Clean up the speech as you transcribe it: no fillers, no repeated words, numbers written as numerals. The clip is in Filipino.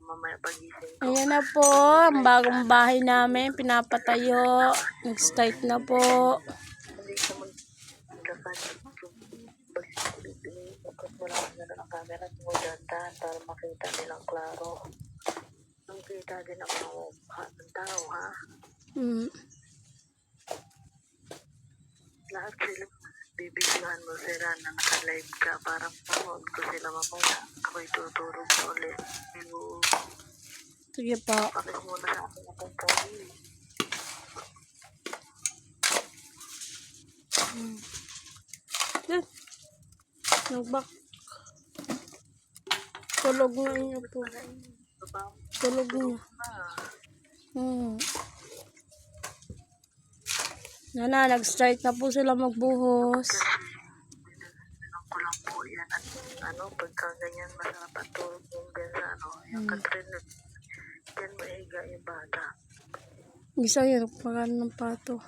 mamaya pagising ko. Ayan na po, ang bagong bahay namin, pinapatayo. Nag-start na po. Hindi ka magkakasin. Bakit mo lang na ng camera mo dandan para makita nilang klaro. Kita din ang mga tao, ha? Lahat sila bibigyan mo sila na naka-live ka para panood ko sila mamaya. Ako'y tuturo ko ulit. Sige po. Pakit muna sa akin akong poli. Nagbak. Tulog na niyo po. Tulog niya. Yan na, nag-start na po sila magbuhos. Ko lang po yan. At pagka ganyan masarap at tulog yung ganyan, yung katrinit. Yan maiga yung bata. Isa yun, pagkain ng pato.